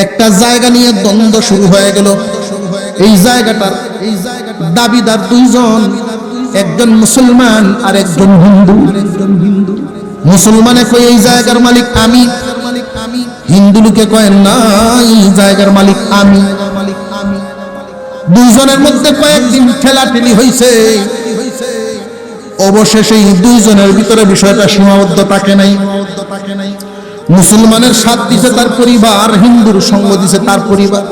একটা জায়গা নিয়ে দ্বন্দ্ব শুরু হয়ে গেল। এই জায়গাটার দাবিদার দুইজন, একজন মুসলমান আর একজন হিন্দু। মুসলমানে কয় এই জায়গার মালিক আমি, হিন্দু লোকে কয় না এই জায়গার মালিক আমি। দুইজনের মধ্যে কয়েকদিন ঠেলাঠেলি হয়েছে। অবশেষে এই দুইজনের ভিতরে বিষয়টা সীমাবদ্ধ থাকে নাই। মুসলমানের সাথ দিছে তার পরিবার, হিন্দুর সঙ্গ দিছে তার পরিবার।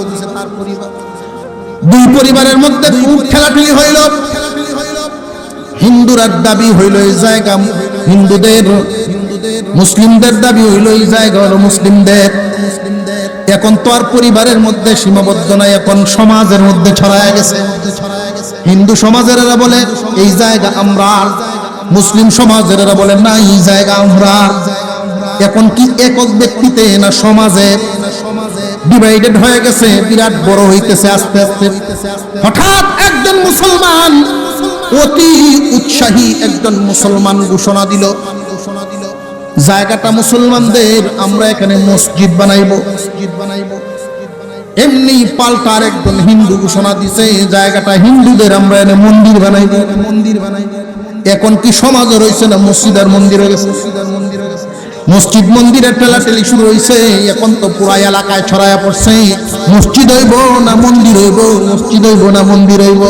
দুই পরিবারের মধ্যে খুব ঠেলাঠেলি হইল। হিন্দুরার দাবি হইল এই জায়গা হিন্দুদের, মুসলিমদের দাবি হইল এই জায়গা হলো মুসলিমদের। এখন তো আর পরিবারের মধ্যে সীমাবদ্ধ নাই, এখন সমাজের মধ্যে ছড়ায় গেছে। হিন্দু সমাজের এরা বলে এই জায়গা আমরা, মুসলিম সমাজের এরা বলে না এই জায়গা আমরা। এখন কি একক ব্যক্তিতে না সমাজে ডিভাইডেড হয়ে গেছে, বিরাট বড় হইতেছে আস্তে আস্তে। হঠাৎ একজন মুসলমান, অতি উৎসাহী একজন মুসলমান ঘোষণা দিল জায়গাটা মুসলমানদের, আমরা এখানে মসজিদ বানাইব। এমনি পাল্টার একজন হিন্দু ঘোষণা দিছে জায়গাটা হিন্দুদের, আমরা এখানে মন্দির বানাইব। এখন কি সমাজ রয়েছে না মসজিদ আর মন্দির হয়ে গেছে? মসজিদ মন্দিরের ঠেলাঠেলি শুরু হয়েছে। এখন তো পুরা এলাকায় ছড়ায়া পড়ছে মসজিদ হইব না মন্দির হইব, মসজিদ হইব না মন্দির হইব।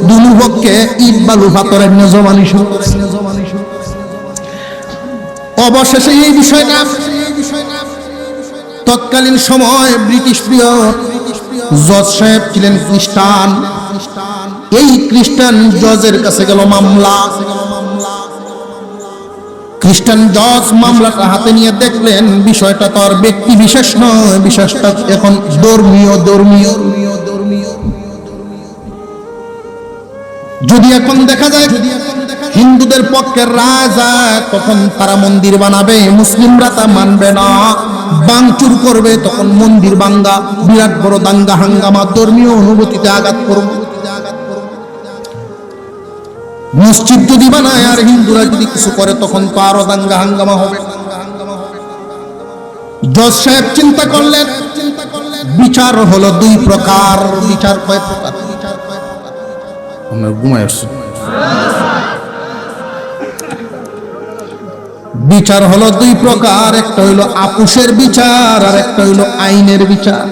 দুই পক্ষে ইট বালু পাথরের জমানি শুরু। অবশেষে এই বিষয়টা তৎকালীন সময় ব্রিটিশ পিয়র জজ সাহেব ছিলেন খ্রিস্টান। এই খ্রিস্টান জজের কাছে গেল মামলা। খ্রিস্টান জজ মামলাটা হাতে নিয়ে দেখলেন বিষয়টা তো আর ব্যক্তি বিশেষ নয়, বিশেষটা এখন ধর্মীয়। যদি এখন দেখা যায় হিন্দুদের পক্ষের রাজা, তখন তারা মন্দির বানাবে, মুসলিমরা তা মানবে না, ভাঙচুর করবে, তখন মন্দির ভাঙ্গা, বিরাট বড় দাঙ্গা হাঙ্গামা, ধর্মীয় অনুভূতিতে আঘাত করবে। মসজিদ যদি বানায় আর হিন্দুরা যদি কিছু করে তখন তো আরো দাঙ্গা হাঙ্গামা হবে। জজ সাহেব চিন্তা করলেন বিচার হলো দুই প্রকার। বিচার কয় প্রকার? বিচার হলো দুই প্রকার, একটা হইল আপুসের বিচার আর একটা হইল আইনের বিচার।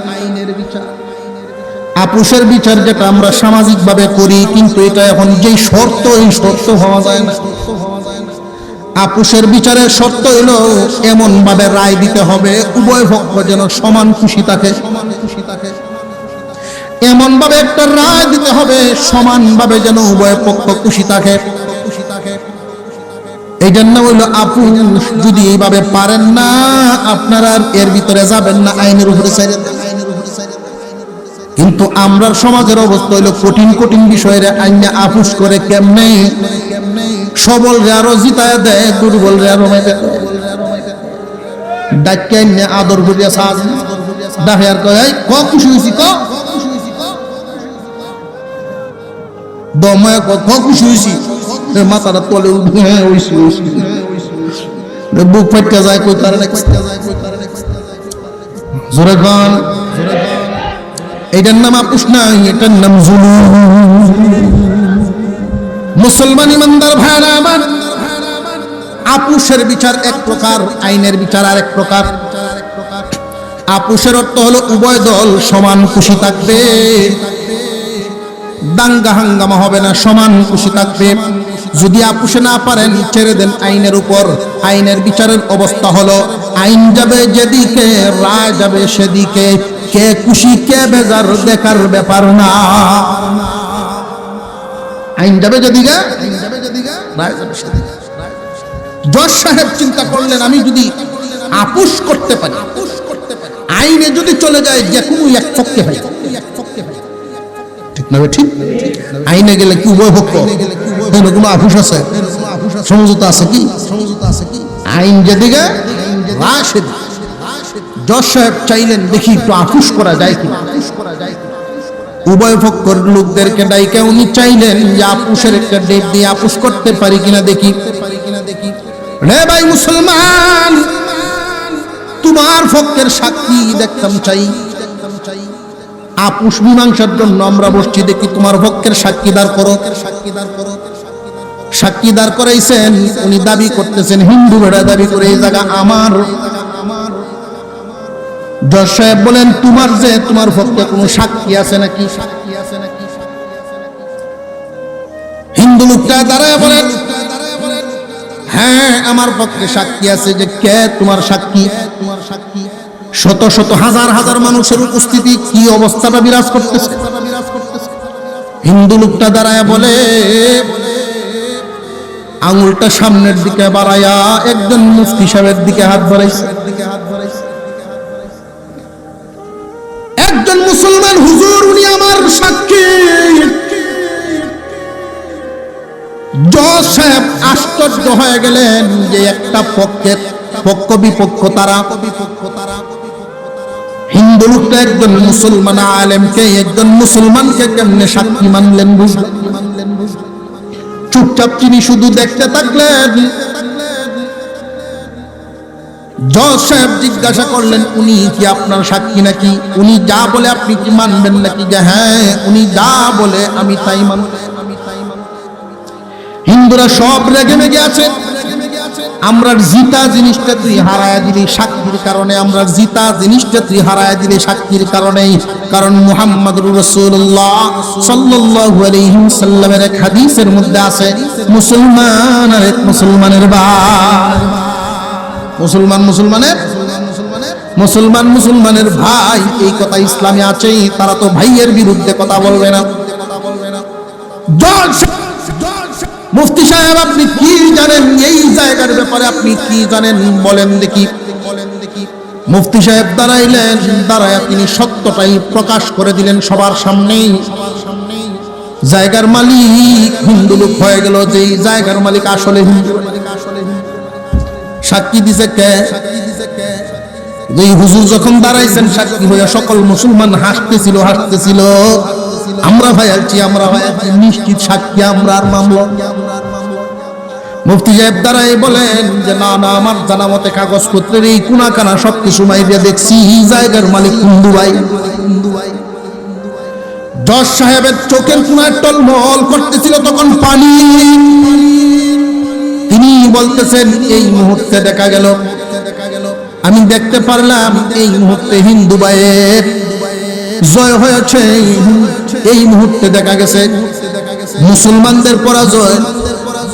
আপুসের বিচার যেটা আমরা সামাজিক ভাবে করি, কিন্তু এটা এখন যেই শর্ত, এই শর্ত হওয়া যায় না। আপুসের বিচারের শর্ত হলো এমন ভাবে রায় দিতে হবে উভয় পক্ষ যেন সমান খুশি থাকে। এমন ভাবে একটা রায় দিতে হবে সমান ভাবে যেন উভয় পক্ষ খুশি থাকে। এই জন্য হইলো আপুস। যদি এইভাবে পারেন না আপনারা এর ভিতরে যাবেন না, আইনের উপরে ছেড়ে দেন। কিন্তু আমরা সমাজের অবস্থা হইলো কঠিন কঠিন বিষয়ের আইনে আপুস করে কেমনে? সবল রে আরো জিতায় দেয়, দুর্বল রে আরো ডাক্কে আইনে আদর করিয়া সাজ ডাকে আর কয় ক খুশি হয়েছি, ক দময় ক খুশি হয়েছি, মাথাটা তলে বুক ফাইটকা যায় কই তার জোরে গান। এটার নাম আপুস নাই, এটার নাম জুলুম। মুসলমান ইমানদার ভাইরা আমার, আপুসের বিচার এক প্রকার, আইনের বিচার আর এক প্রকার। আপুসের অর্থ হলো উভয় দল সমান খুশি থাকবে, দাঙ্গা হাঙ্গামা হবে না, সমান খুশি থাকবে। যদি আপুসে না পারেন ছেড়ে দেন আইনের উপর। আইনের বিচারের অবস্থা হলো আইন যাবে যেদিকে, রায় যাবে সেদিকে। কে খুশি কে বেজার দেখার ব্যাপার না। আইন যাবে যেদিকে, রায় যাবে সেদিকে। জজ সাহেব চিন্তা করলেন আমি যদি আপুস করতে পারি, আইনে যদি চলে যায় যে কোনো এক পক্ষে হয়, ঠিক না? ঠিক আইনে গেলে কি উভয় পক্ষ কোনো আপুস আছে, সমঝোতা আছে কি? আইন যেদিকে রায় সেদিকে। জজ সাহেব চাইলেন দেখি একটু আপুস করা যায় কি। উভয় পক্ষের লোকদেরকে ডাইকে উনি চাইলেন যে আপুসের একটা ডেট দিয়ে আপুস করতে পারি কিনা দেখি। রে ভাই মুসলমান, তোমার পক্ষের সাক্ষী দেখতাম চাই। আপুষ মীমাংসার জন্য আমরা বসছি, দেখি তোমার পক্ষের সাক্ষীদার করো। সাক্ষীদার করাইছেন, উনি দাবি করতেছেন, হিন্দু বেড়া দাবি করে এই জায়গা আমার। জজ সাহেব বলেন, তোমার পক্ষে কোনো সাক্ষী আছে নাকি? হিন্দু লোকটা দাঁড়ায় বলেন, হ্যাঁ আমার পক্ষে সাক্ষী আছে। যে কে তোমার সাক্ষী? শত শত হাজার হাজার মানুষের উপস্থিতি, কি অবস্থাটা বিরাজ করতেছে। হিন্দু লোকটা দাঁড়ায় বলে, আঙুলটা সামনের দিকে বাড়ায়া একজন মুফতি সাহেবের দিকে হাত বাড়াইছে। একজন মুসলমান হুজুর, উনি আমার সাক্ষী। জজ সাহেব আশ্চর্য হয়ে গেলেন যে একটা পক্ষ বিপক্ষ তারা। হিন্দু লোকটা একজন মুসলমান আলেমকে, একজন মুসলমানকে কেমনে সাক্ষী মানলেন? বুঝলেন? চুপচাপ তিনি শুধু দেখতে থাকলেন। জজ সাহেব জিজ্ঞাসা করলেন, উনি কি আপনার সাক্ষী নাকি? উনি যা বলে আপনি কি মানবেন নাকি? যে হ্যাঁ, উনি যা বলে আমি তাই মানব। হিন্দুরা সব রেগে মেগে আছে। আমরা জিতা জিনিসটা তুই হারায় দিলি সাক্ষীর কারণে, আমরা জিতা জিনিসটা তুই হারায় দিলি সাক্ষীর কারণেই। কারণ মুহাম্মদুর রাসূলুল্লাহ সাল্লাল্লাহু আলাইহি ওয়াসাল্লামের এক হাদিসের মধ্যে আছে, মুসলমান আর এক মুসলমানের ভাই। মুসলমান মুসলমানের ভাই, এই কথা ইসলামে আছেই। তারা তো ভাইয়ের বিরুদ্ধে কথা বলবে না। মুফতি সাহেব, আপনি কি জানেন এই জায়গার ব্যাপারে? আপনি কি জানেন বলেন দেখি। মুফতি সাহেব দাঁড়াইলেন, দাঁড়ায় তিনি সত্যটাই প্রকাশ করে দিলেন সবার সামনেই। জায়গার মালিক হিন্দু লোক হয়ে গেল, যে জায়গার মালিক আসলে হিন্দু। সাক্ষী দিছে কে? যে হুজুর যখন দাঁড়াইছেন সাক্ষী হইয়া, সকল মুসলমান হাসতেছিল। আমরা ভাই আছি, নিশ্চিত সাক্ষী আমরা আর মামলা। মুফতি সাহেব দাঁড়াই বলেন যে না, আমার জানা মতে কাগজপত্রের এই কোনাকানা সবকিছু মাইরিয়া দেখছি, জায়গার মালিক হিন্দু ভাই। জজ সাহেবের চোখের কোনায় টলমল করতেছিল তখন পানি। তিনি বলতেছেন, এই মুহূর্তে দেখা গেল, আমি দেখতে পারলাম এই মুহূর্তে হিন্দু ভাইয়ের জয় হয়েছে। এই মুহূর্তে দেখা গেছে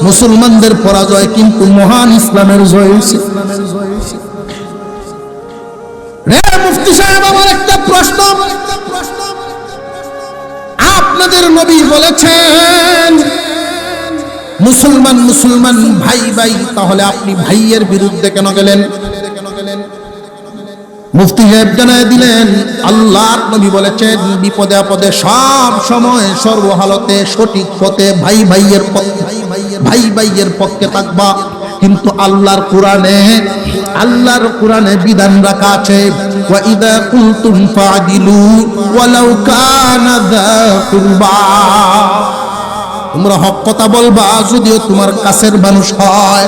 মুসলমানদের পরাজয়, কিন্তু মহান ইসলামের জয় হয়েছে। রে মুফতি সাহেব, আমার একটা প্রশ্ন। আপনাদের নবী বলেছেন মুসলমান ভাই, তাহলে আপনি ভাইয়ের বিরুদ্ধে কেন গেলেন? মুফতি সাহেব জানায় দিলেন, আল্লাহর নবী বলেছেন, বিপদে আপদে সব সময় সর্বহালতে সঠিক পথে ভাই ভাইয়ের পক্ষে থাকবা। কিন্তু আল্লাহর কোরআনে বিধান রাখা আছে, ওয়া ইযা কুনতুম ফাদিলু ওয়ালাউ কানা যা কুরবা। তোমরা হক কথা বলবা যদিও তোমার কাছের মানুষ হয়।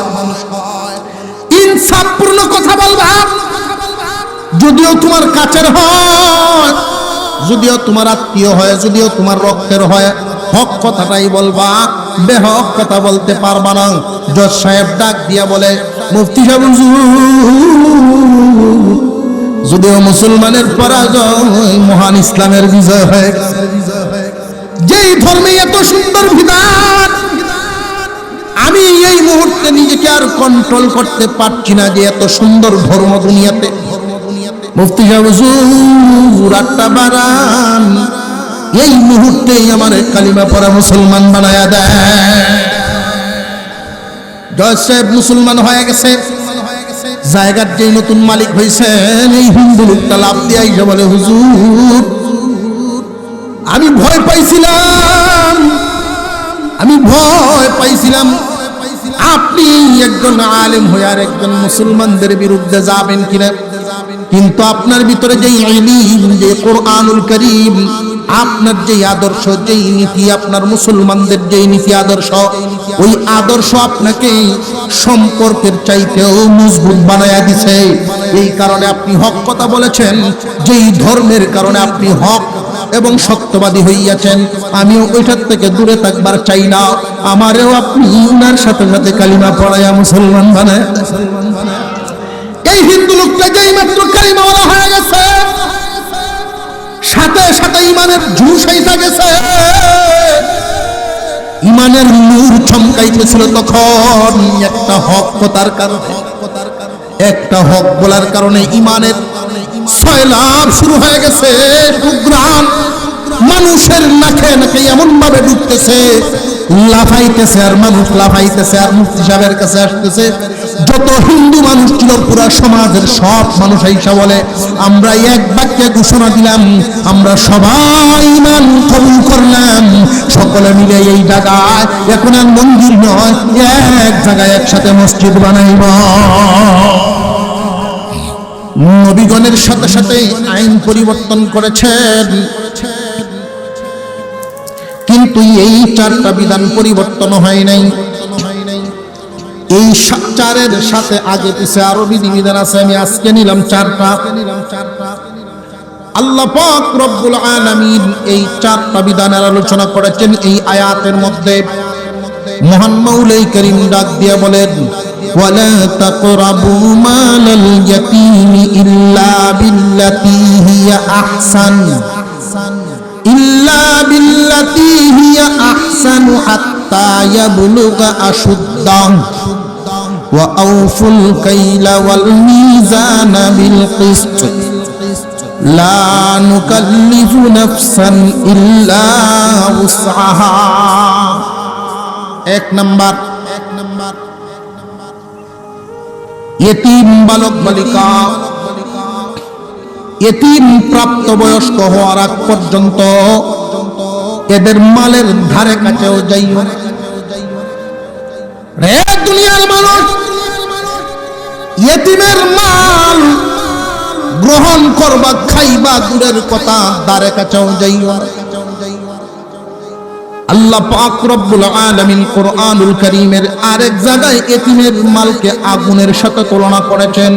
ইনসাফপূর্ণ কথা বলবা যদিও তোমার কাছের হয়, যদিও তোমার আত্মীয় হয়, যদিও তোমার রক্তের হয়। হক কথাটাই বলবা, বেহক কথা বলতে পারবা না। জজ সাহেব ডাক দিয়া বলে, মুফতি সাহেব, যদিও মুসলমানের পরাজয়, মহান ইসলামের বিজয় হয়ে গেছে। যেই ধর্মে এত সুন্দর বিধান, আমি এই মুহূর্তে নিজেকে আর কন্ট্রোল করতে পারছি না যে এত সুন্দর ধর্ম দুনিয়াতে। মুফতি সাহেব, হুজুর আটটা বারান, এই মুহূর্তেই আমার কালিমা পড়া মুসলমান বানায়া দেয়। জজ সাহেব মুসলমান হয়ে গেছে। জায়গার যে নতুন মালিক হয়েছেন, এই হিন্দু লোকটা লাভ দিয়ে আইসা বলে, হুজুর আমি ভয় পাইছিলাম আপনি একজন আলেম হয়ে আর একজন মুসলমানদের বিরুদ্ধে যাবেন কিনা। কিন্তু আপনার ভিতরে যে ইলম, যে কোরআনুল কারীম, আপনার যেই আদর্শ, যেই নীতি, আপনার মুসলমানদের যেই নীতি আদর্শ, ওই আদর্শ আপনাকে সম্পর্কের চাইতেও মজবুত বানায়া দিছে। এই কারণে আপনি হক কথা বলেছেন, যেই ধর্মের কারণে আপনি হক এবং সত্যবাদী হইয়াছেন, আমিও ওইটার থেকে দূরে থাকবার চাই না। আমারেও আপনি উনার সাথে সাথে কালিমা পড়াইয়া মুসলমান বানায়। এই হিন্দু লোকটা যেই মাত্র কালিমা বলা হয়ে গেছে, সাথে সাথে ইমানের ঝুষ হইতে গেছে, ইমানের নূর চমকাইতেছিল। তখন একটা হক কথার কারণে, একটা হক বলার কারণে ইমানের সয়লাভ শুরু হয়ে গেছে। সুগ্রাণ মানুষের নাকে নাকে এমন ভাবে ঢুকতেছে, লাফাইতেছে আর মানুষ লাফাইতেছে আর মুফতি সাহেবের কাছে আসতেছে। যত হিন্দু মানুষ ছিল পুরা সমাজের সব মানুষ আইসা বলে, আমরা এক বাক্যে ঘোষণা দিলাম, আমরা সবাই ইমান কবুল করলাম, সকলে মিলে এই জায়গায় এখন আর মন্দির নয়, এক জায়গায় একসাথে মসজিদ বানাইব। নবীগণের সাথে সাথে আইন পরিবর্তন করেছেন, কিন্তু এই চারটা বিধান পরিবর্তন হয় নাই। এই চারের সাথে আগে পিছে আরো বিধিবিধান আছে, আমি আজকে নিলাম চারটা। আল্লাহ পাক রব্বুল আলামিন এই চারটা বিধানের আলোচনা করেছেন এই আয়াতের মধ্যে। মহান মাওলাই করিম ডাক দিয়ে বলেন, ওয়ালা তাকরাবু মালাল ইয়াতীমি ইল্লা বিল্লাতী হিয়া আহসান হাত্তা ইয়াবলুগা আশুদ্দাহু ওয়া আউফুল কাইলা ওয়াল মিজানা বিল কিসত লা নুকাল্লিফু নাফসান ইল্লা উসআহা। এক নাম্বার, ইতিম বালক বালিকা, ইতিম প্রাপ্তবয়স্ক হওয়ার আগ পর্যন্ত এদের মালের ধারে কাছেও যাইও না। রে দুনিয়ার মানুষ, ইতিমের মাল গ্রহণ করবা, খাইবা দূরের কথা, ধারে কাছেও যাইও না। আল্লাহ পাক রব্বুল আলামিন কোরআনুল কারীমের আরেক জায়গায় ইতিমের মালকে আগুনের সাথে তুলনা করেছেন।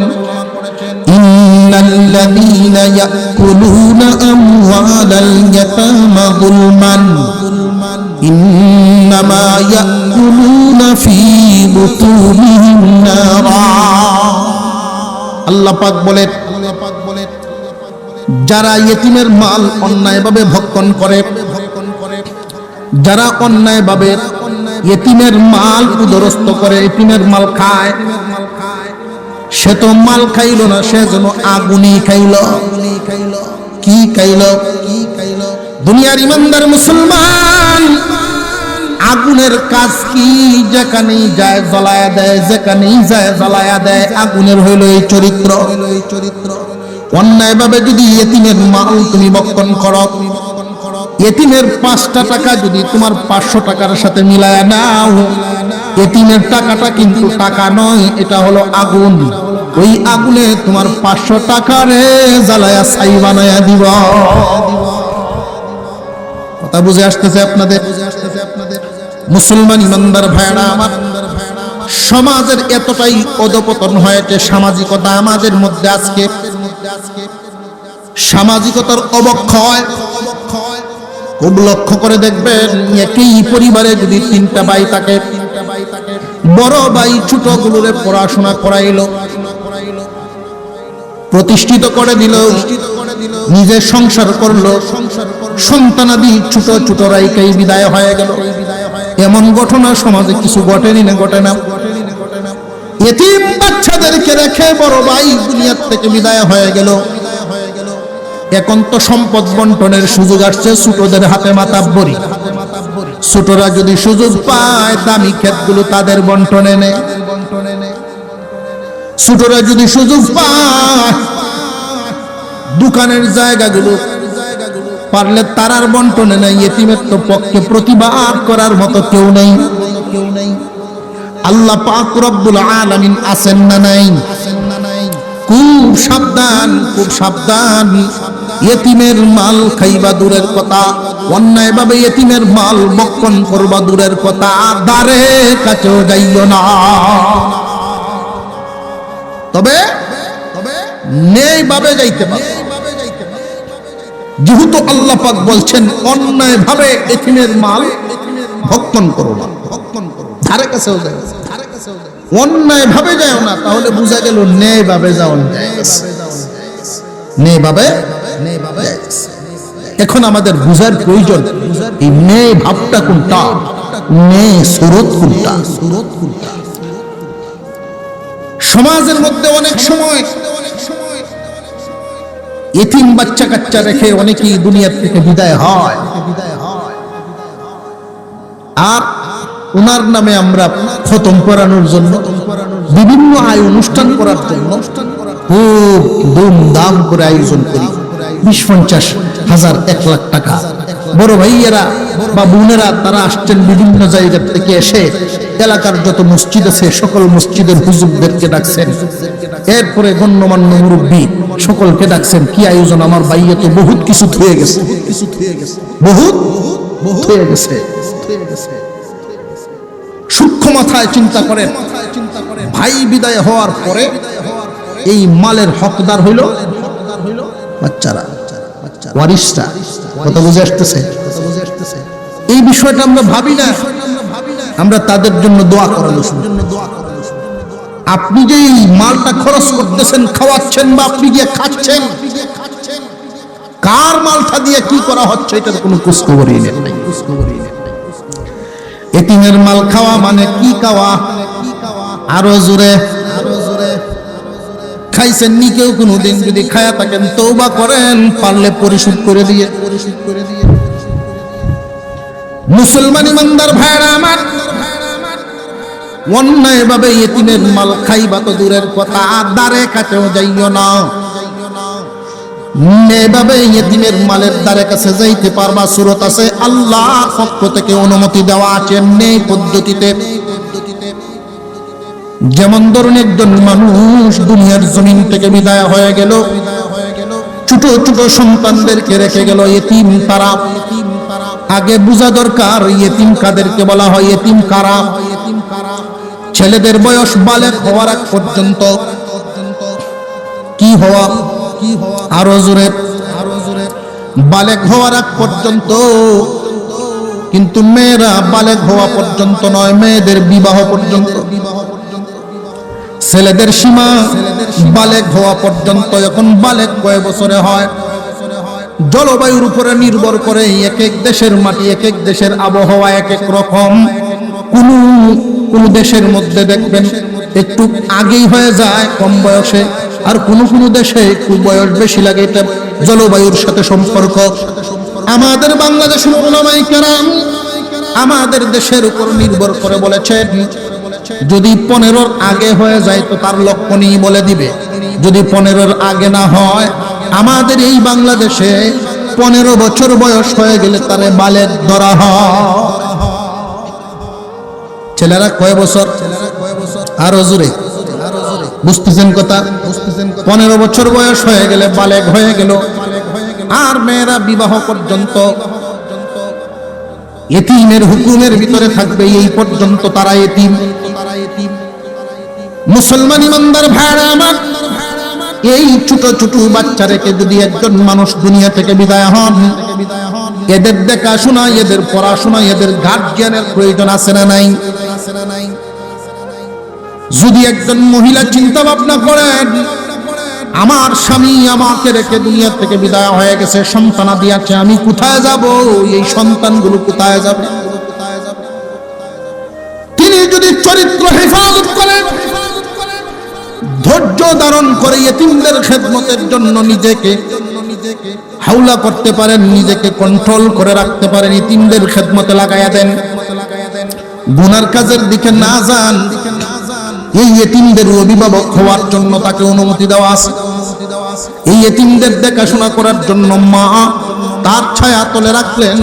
ইন্নাল্লাযীনা ইয়াকুলুনা আমওয়ালাল ইয়াতামা যুলমান ইন্নামা ইয়াকুলুনা ফী বুতুনিহিম নারা। আল্লাহ পাক বলেন, যারা ইতিমের মাল অন্যায়ভাবে ভক্ষণ করে, যারা অন্যায়ভাবে ইতিমের মাল উদরস্ত করে, ইতিমের মাল খায়, সে তো মাল খাইল না, সে যেন আগুনই খাইল। কি খাইল? দুনিয়ার ইমানদার মুসলমান আগুনের কাজ কি? যেখানেই যায় জ্বলায়া দেয়, যেখানেই যায় জ্বলায়া দেয়। আগুনের হইল এই চরিত্র। অন্যায়ভাবে যদি ইতিমের মাল তুমি ভক্ষণ করো, ইতিমের 5টা টাকা যদি তোমার 500 টাকার সাথে মিলায়া নাও, ইতিমের টাকাটা কিন্তু টাকা নয়, এটা হলো আগুন। ওই আগুনে তোমার 500 টাকারে জ্বালায়া ছাই বানায়া দিব। কথা বুঝে আসতেছে আপনাদের? মুসলমান ইমানদার ভাইরা আমার, সমাজের এতটাই অধপতন হয়েছে, সামাজিকতা আমাদের মধ্যে আজকে, সামাজিকতার অবক্ষয়। খুব লক্ষ্য করে দেখবেন, একই পরিবারে যদি 3টা ভাই থাকে, বড় ভাই ছোট গুলোরে পড়াশোনা করাইল, প্রতিষ্ঠিত করে দিল, নিজে সংসার করলো, সন্তানাদি ছোট ছোট রাইকাই বিদায় হয়ে গেল। এমন ঘটনা সমাজে কিছু ঘটেনি না? ঘটে না? এতিম বাচ্চাদেরকে রেখে বড় ভাই দুনিয়ার থেকে বিদায় হয়ে গেল। এখন তো সম্পদ বন্টনের সুযোগ আসছে, ছোটদের হাতে মাতাব্বরি। ছোটরা যদি সুযোগ পায়, দামি ক্ষেতগুলো তাদের বন্টনে নেয়। ছোটরা যদি সুযোগ পায়, দোকানের জায়গাগুলো পারলে তারার বন্টনে নেয়। এতিমের তো পক্ষে প্রতিবাদ করার মতো কেউ নেই। আল্লাহ পাক রব্বুল আলামিন আছেন না নাই? খুব সাবধান, খুব সাবধান। ইয়েতিমের মাল খাইবা দূরের কথা, অন্যায়ভাবে ইয়েতিমের মাল বক্ষণ করবা দূরের কথা, দ্বারে কাছেও যাইও না। তবে ন্যায়ভাবে যাইতে পারো, যেহেতু আল্লাহ পাক বলছেন অন্যায়ভাবে ইয়েতিমের মাল ভক্ষণ করো না, ধারে কাছেও যাও, অন্যায়ভাবে যাও না, তাহলে বোঝা গেল ন্যায়ভাবে যাও। ন্যায়ভাবে এখন আমাদের বুঝার প্রয়োজন এই ন্যায় ভাবটা কোনটা, ন্যায় সুরত কোনটা। সমাজের মধ্যে অনেক সময় এতিম বাচ্চা কাচ্চা রেখে অনেকেই দুনিয়ার থেকে বিদায় হয়, আর ওনার নামে আমরা খতম করানোর জন্য বিভিন্ন আয় অনুষ্ঠান করার জন্য খুব ধুমধাম করে আয়োজন করি। 20-50 হাজার 1 লাখ টাকা বড় ভাইয়েরা বা বোনেরা তারা আসছেন বিভিন্ন জায়গা থেকে এসে এলাকার যত মসজিদ আছে সকল মসজিদের হুজুরদেরকে ডাকছেন, এরপরে গণ্যমান্য মুরব্বী সকলকে ডাকছেন। কি আয়োজন! আমার ভাইয়া তো বহুত কিছু থয়ে গেছে, বহুত হয়ে গেছে। সূক্ষ্ম মাথায় চিন্তা করেন, ভাই বিদায় হওয়ার পরে এই মালের হকদার হইল বাচ্চারা, ওয়ারিসরা। কথা বুঝে আসতেছে? এই বিষয়টা আমরা ভাবি না, আমরা তাদের জন্য দোয়া করানো শুরু। আপনি যে এই মালটা খরচ করতেছেন, খাওয়াচ্ছেন বা আপনি গিয়ে খাচ্ছেন, কার মালটা দিয়ে কি করা হচ্ছে এটার কোনো খোঁজ খবরই নেই। এতিমের মাল খাওয়া মানে কি খাওয়া? আরো জোরে খাইছেন নি কেউ কোনদিন? যদি খায়া থাকেন তওবা করেন, পারলে পরিশোধ করে দিয়ে। মুসলমান ইমানদার ভাইরা আমার, অন্যায়ভাবে ইয়েতিমের মাল খাইবা তো দূরের কথা, দ্বারে কাছেও যাইও না। এভাবে ইয়েতিমের মালের দ্বারে কাছে যাইতে পারবা সুরত আছে, আল্লাহ পক্ষ থেকে অনুমতি দেওয়া আছে নেই পদ্ধতিতে। যেমন ধরুন একজন মানুষ দুনিয়ার জমিন থেকে বিদায় হয়ে গেল, ছোট ছোট সন্তানদেরকে রেখে গেল ইয়েতিম তারা। আগে বোঝা দরকার ইয়েতিম কাদেরকে বলা হয়, ইয়েতিম কারা। ছেলেদের বয়স বালেগ হওয়ার আগ পর্যন্ত কি হওয়া, আরো জোরে বালেগ হওয়ার আগ পর্যন্ত, কিন্তু মেয়েরা বালেগ হওয়া পর্যন্ত নয়, মেয়েদের বিবাহ পর্যন্ত। ছেলেদের সীমা বালেগ হওয়া পর্যন্ত। এখন বালেগ কয় বছরে হয়? জলবায়ুর উপরে নির্ভর করে, এক এক দেশের মাটি, এক এক দেশের আবহাওয়া এক এক রকম। কোন দেশের মধ্যে দেখবেন একটু আগেই হয়ে যায় কম বয়সে, আর কোন দেশে একটু বয়স বেশি লাগে। এটা জলবায়ুর সাথে সম্পর্ক। আমাদের বাংলাদেশের উলামায়ে কেরাম আমাদের দেশের উপর নির্ভর করে বলেছেন, যদি 15-র আগে হয়ে যায় তো তার লক্ষণই বলে দিবে। যদি 15-র আগে না হয়, আমাদের এই বাংলাদেশে 15 বছর বয়স হয়ে গেলে তারে বালেগ ধরা হয়। ছেলেরা কয় বছর? আরো জোরে বুঝতেছেন কথা? 15 বছর বয়স হয়ে গেলে বালেগ হয়ে গেল। আর মেয়েরা বিবাহ পর্যন্ত ইতিমের হুকুমের ভিতরে থাকবে, এই পর্যন্ত তারা ইতিম। মুসলমান ইমানদার ভাইরা আমার, এই ছোট ছোট বাচ্চা রেখে যদি একজন মানুষ দুনিয়া থেকে বিদায় হন, এদের দেখাশোনা, এদের পড়াশোনা, এদের গার্জিয়ানের প্রয়োজন আছে না নাই? যদি একজন মহিলা চিন্তা ভাবনা করেন, আমার স্বামী আমাকে রেখে দুনিয়া থেকে বিদায় হয়ে গেছে, সন্তানাদি আছে, আমি কোথায় যাব? এই সন্তানগুলো কোথায় যাবে? তিনি যদি চরিত্র হেফাজত করেন, ধৈর্য ধারণ করে ইতিমদের খেদমতের জন্য নিজেকে হাওলা করতে পারেন, নিজেকে কন্ট্রোল করে রাখতে পারেন, ইতিমদের খেদমতে লাগাইয়া দেন, গুনার কাজের দিকে না যান, এই ইতিমদের অভিভাবক হওয়ার জন্য তাকে অনুমতি দেওয়া আছে। এই ইতিমদের দেখাশোনা করার জন্য মা তার ছায়া তলে রাখলেন।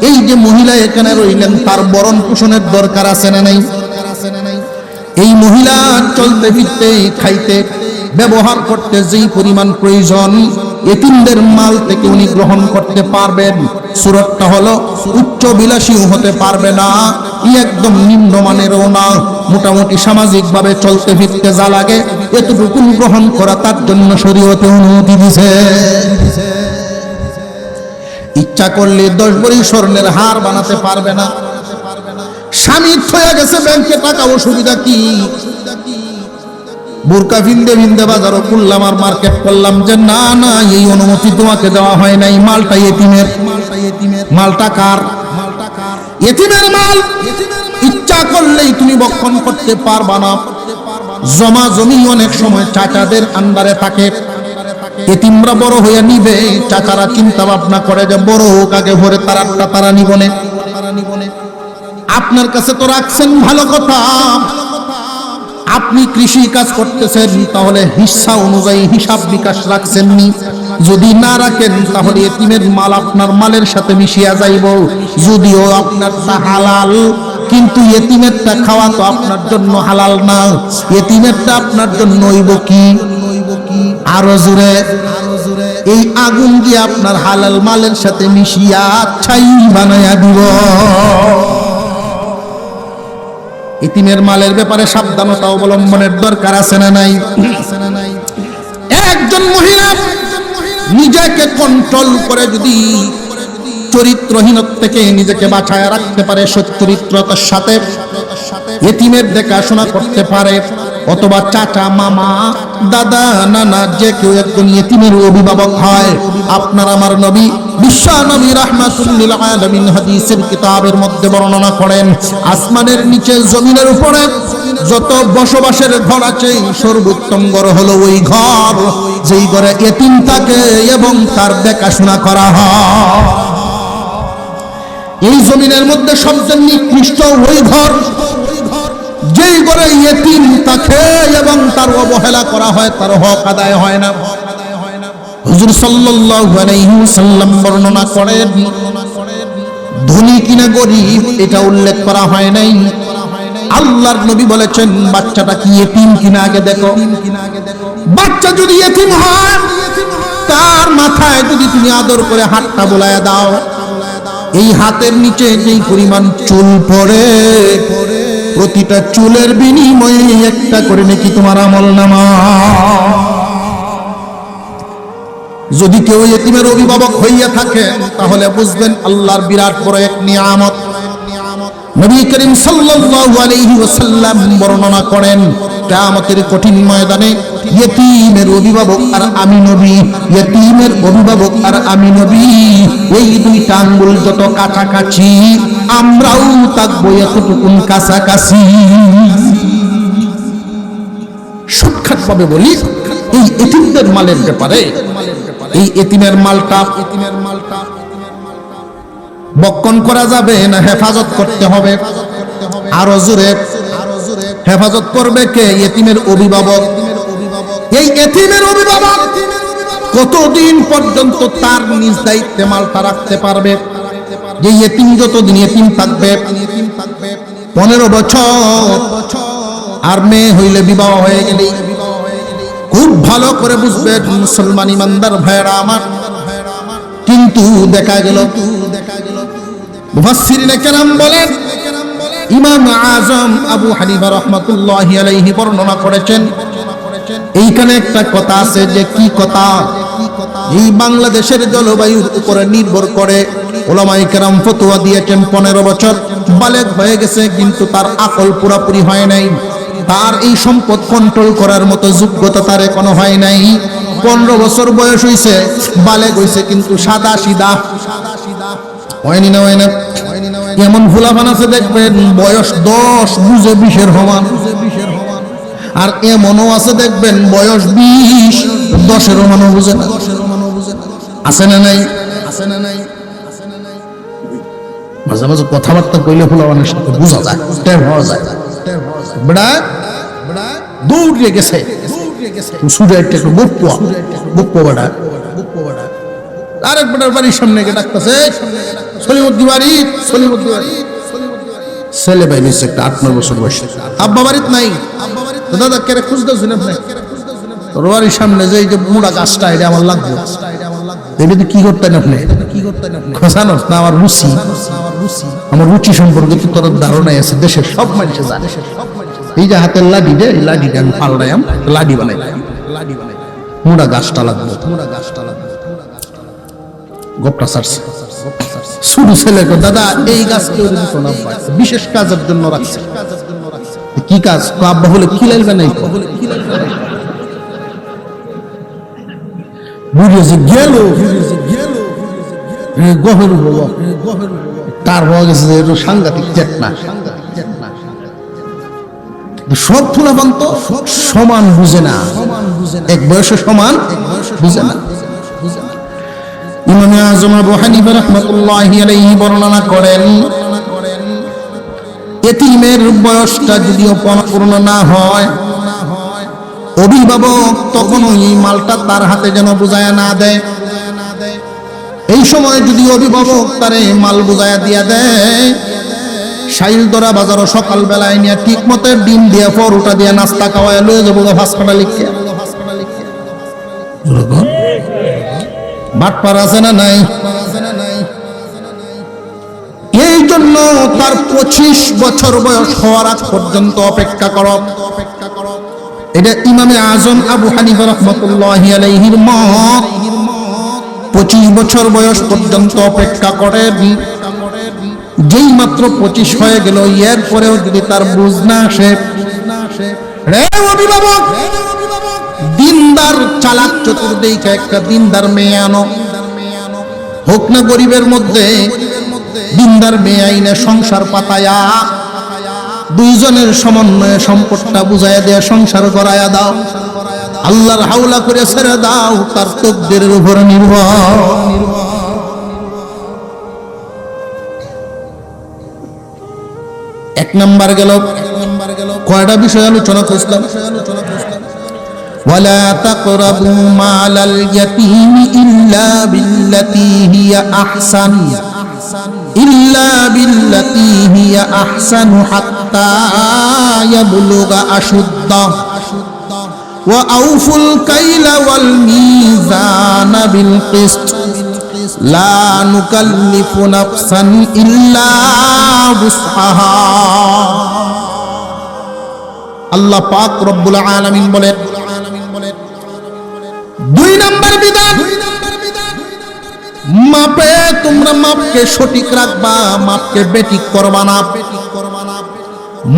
এই যে মহিলা এখানে রইলেন, তার বরণ পোষণের দরকার আছে না নাই? এই মহিলা চলতে ফিরতে, খাইতে, ব্যবহার করতে যেই পরিমাণ প্রয়োজন, এতিমদের মাল থেকে উনি গ্রহণ করতে পারবেন। সুরতটা হলো উচ্চ বিলাসীও হতে পারবে না, একদম নিম্নমানেরও না, মোটামুটি সামাজিকভাবে চলতে ফিরতে যা লাগে এতটুকু গ্রহণ করা তার জন্য শরীয়তে অনুমতি দিয়েছে। ইচ্ছা করলে 10 ভরি স্বর্ণের হার বানাতে পারবে না। স্বামী হয়ে গেছে ব্যাংকে টাকা, অসুবিধা কি? বোরকা ভিন্দে ভিন্দে বাজারও করলাম আর মার্কেট করলাম যে না না, এই অনুমতি তোমাকে দেওয়া হয় নাই, মালটা এতিমের। মালটা কার? এতিমের মাল। ইচ্ছা করলেই তুমি বক্ষণ করতে পারবা না। জমা জমি অনেক সময় চাচাদের আন্ডারে থাকে, এতিমরা বড় হয়ে নিবে, চাচারা চিন্তা ভাবনা করে যে বড় হোক আগে ভরে তারাটা তারা নিবনে। আপনার কাছে তো রাখছেন ভালো কথা, আপনি কৃষি কাজ করতেছেন, তাহলে হিস্সা অনুযায়ী হিসাব বিকাশ রাখছেননি। যদি না রাখেন তাহলে এতিমের মাল আপনার মালের সাথে মিশিয়া যাইব। যদিও আপনারটা হালাল, কিন্তু এতিমেরটা খাওয়া তো আপনার জন্য হালাল না। এতিমেরটা আপনার জন্য হইব কি? আরো জোরে। এই আগুন দিয়ে আপনার হালাল মালের সাথে মিশিয়া ছাই বানাইয়া দিব। এতিমের মালের ব্যাপারে সাবধানতা অবলম্বনের দরকার আছে না নাই? একজন মহিলা নিজেকে কন্ট্রোল করে যদি চরিত্রহীনতা থেকে নিজেকে বাঁচায় রাখতে পারে, সচ্চরিত্রতার সাথে এতিমের দেখাশোনা করতে পারে, অথবা চাচা মামা দাদা নানা যে কেউ একজন এতিমের অভিভাবক হয়, আপনার আমার নবী বিশ্ব নবী রাহমাতুল লিল আলামিন হাদিসের কিতাবের মধ্যে বর্ণনা করেন, আসমানের নিচে জমিনের উপরে যত বসবাসের ঘর আছে সর্বোত্তম ঘর হলো ওই ঘর যেই ঘরে এতিম থাকে এবং তার দেখাশোনা করা হয়। এই জমিনের মধ্যে সবচেয়ে নিকৃষ্ট ওই ঘর যেই ঘরে এতিম থাকে এবং তার অবহেলা করা হয়, তার হক আদায় হয় না। হুজুর সাল্লাল্লাহু আলাইহি ওয়াসাল্লাম বর্ণনা করেন, ধনী কিনা গরীব এটা উল্লেখ করা হয় নাই। আল্লাহর নবী বলেছেন বাচ্চাটা কি এতিম কিনা আগে দেখো। বাচ্চা যদি এতিম হয়, তার মাথায় যদি তুমি আদর করে হাতটা বোলায়া দাও, এই হাতের নিচে যেই পরিমাণ চুল পড়ে, প্রতিটা চুলের বিনিময়ে একটা করে নাকি তোমার আমলনামা। যদি কেউ এতিমের অভিভাবক হইয়া থাকে তাহলে বুঝবেন আল্লাহর বিরাট বড় এক নিয়ামত। নবী করিম সাল্লাল্লাহু আলাইহি ওয়াসাল্লাম বর্ণনা করেন, কিয়ামতের কঠিন ময়দানে ইতিমের অভিভাবক আর আমি নবী, ইতিমের অভিভাবক আর আমি নবী, এই দুইটা আঙ্গুল যত কাছাকাছি আমরাও থাকবো এতটুকুন কাছাকাছি। সুখ্যাত ভাবে বলি, এই এতিমদের মালের ব্যাপারে, এই এতিমের মালটা বক্ষণ করা যাবে না হেফাজত করতে হবে? আরো জোরে। হেফাজত করবে কে? এতিমের অভিভাবক। এই এতিমের অভিভাবক কতদিন পর্যন্ত তার নিজ দায়িত্বে মালটা রাখতে পারবে? যে এতিম যতদিন এতিম থাকবে, 15 বছর, আর মেয়ে হইলে বিবাহ হয়ে গেলে খুব ভালো করে বুঝবে মুসলমান ইমানদার ভাইরা আমার। কিন্তু দেখা গেল মুফাসসিরিনে কেরাম বলেন, ইমাম আজম আবু হানিফা রাহমাতুল্লাহি আলাইহি বর্ণনা করেছেন, এইখানে একটা কথা আছে। যে কি কথা? এই বাংলাদেশের জলবায়ুর উপরে নির্ভর করে উলামায়ে কেরাম ফতোয়া দিয়েছেন 15 বছর বালেগ হয়ে গেছে, কিন্তু তার আকল পুরোপুরি হয় নাই, তার এই সম্পদ কন্ট্রোল করার মতো যোগ্যতা তার এখনো হয় নাই। 15 বছর বয়স হইছে, বালেগ হইছে, কিন্তু সাদা সিধা হয়নি না, হয় না। এমন ফুলাফান আছে দেখবেন বয়স 10 বুঝে 20-এর সমান, আর এমনও আছে দেখবেন বয়স 20 10-এর সমান বুঝে না। আছে না নাই? মাঝে মাঝে কথাবার্তা কইলে ফুলাফানের সাথে বোঝা যায়, টের হওয়া যায়। বেড়া দৌড়িয়ে গেছে, সুরে একটু বুপ্পো বেড়া, আরেক বেটার বাড়ির সামনে গিয়ে ডাকতেছে, সলিমুদ্দি বাড়ি, সলিমুদ্দি বাড়ি। ছেলে ভাই নিচ্ছে একটা 8-9 বছর বয়স, আব্বা বাড়িত নাই। দাদা কেরে খুঁজতে শুনে তোর বাড়ির সামনে যে এই যে মুড়া গাছটা এটা আমার লাগবে, এটা কি করতেন আপনি? খোসানো না আমার রুচি, আমার রুচি সম্পর্কে তো তোর ধারণাই আছে, দেশের সব মানুষে জানে। এই যে হাতের লাঠি দে, এই লাঠিটা আমি পাল্টাইম, লাঠি বানাই, মুড়া গাছটা লাগবে, গোপটা সারছে। শুরু ছেলে দাদা এই গাছ কেউ দিত না, বিশেষ কাজের জন্য রাখছে। কি কাজ? আব্বা হলে কি লাগবে নাই, বুঝে যে গেল গহর তার হওয়া গেছে যে সাংঘাতিক চেতনা। সব ফুলাবান্ত সমান বুঝে না, এক বয়সে সমান বুঝে না। ইমাম আযম আবু হানিফা রাহমাতুল্লাহি আলাইহি বর্ণনা করেন, এতিমের বয়সটা যদিও পূর্ণ না হয়, অভিভাবক তখন ওই মালটা তার হাতে যেন বুঝায়া না দেয়। এই সময় যদি অভিভাবক তারে মাল বুঝায়া দিয়া দেয়, শাইলদরা বাজারও সকাল বেলায় নিয়ে ঠিক মতো ডিম দিয়া পরোটা দিয়া নাস্তা খাওয়ায় লয়ে যাবো হাসপাতালে। বাটপার আছে না নাই? এই জন্য তার 25 বছর বয়স হওয়ার আগ পর্যন্ত অপেক্ষা করো। এটা ইমামে আজম আবু হানিফা রাহমাতুল্লাহি আলাইহির মত। 25 বছর বয়স পর্যন্ত অপেক্ষা করে। যেই মাত্র 25 হয়ে গেল, এর পরেও যদি তার বুঝ না আসে, রে অভিভাবক, দিনদার চালাক চতুর দেখে একটা দিনদার মেয়ে আনো, হোক না গরিবের মধ্যে, দিনদার মেয়ে আইনে সংসার পাতায়া দুইজনের সমন্বয়ে সম্পদটা বুঝাইয়া দিয়ে সংসার করাইয়া দাও। আল্লাহর হাওলা করে ছেড়ে দাও, তার তকদিরের উপর নির্ভর। এক নাম্বার গেল, কয়টা বিষয় আলোচনা করলাম? ওয়ালা তাকরাবু মালাল ইয়াতীমি ইল্লা বিল্লাতী হিয়া আহসান হাত্তা ইয়াবলুগা আশুদ্দাহ ওয়া আউফুল কাইলা ওয়াল মিজানা বিল কিসত লা নুকাল্লিফু নাফসান ইল্লা বুসআহা। আল্লাহ পাক রব্বুল আলামিন বলেন, 2 নম্বর বিধান, মাপে তোমরা মাপকে সঠিক রাখবা, মাপকে বেঠিক করবা না,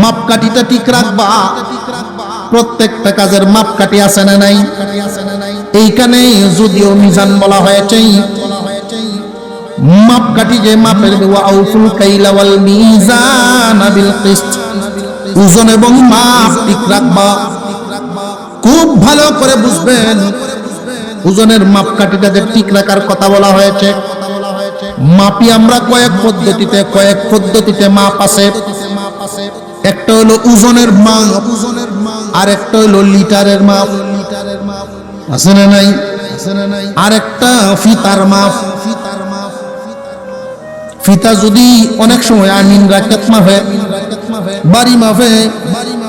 মাপকাঠিটা ঠিক রাখবা। প্রত্যেকটা কাজের মাপকাঠি আছে না নাই? এইখানে যদিও মিজান বলা হয়েছে, মাপকাঠি যে মাপের, ওয়া আউফুল কাইলা ওয়াল মিজানা বিল কিসত, ওজন এবং মাপ ঠিক রাখবা। খুব ভালো করে বুঝবেন, ওজনের মাপকাঠিটা যে ঠিক রাখার কথা বলা হয়েছে। মাপি আমরা কয়েক পদ্ধতিতে মাপ আছে। একটা হলো ওজনের মাপ, আর একটা হলো লিটারের মাপ, আছে না নাই? আর একটা ফিতার মাপ। ফিতা যদি অনেক সময় আমিন রাকাত মাপে, বাড়ি মাপে,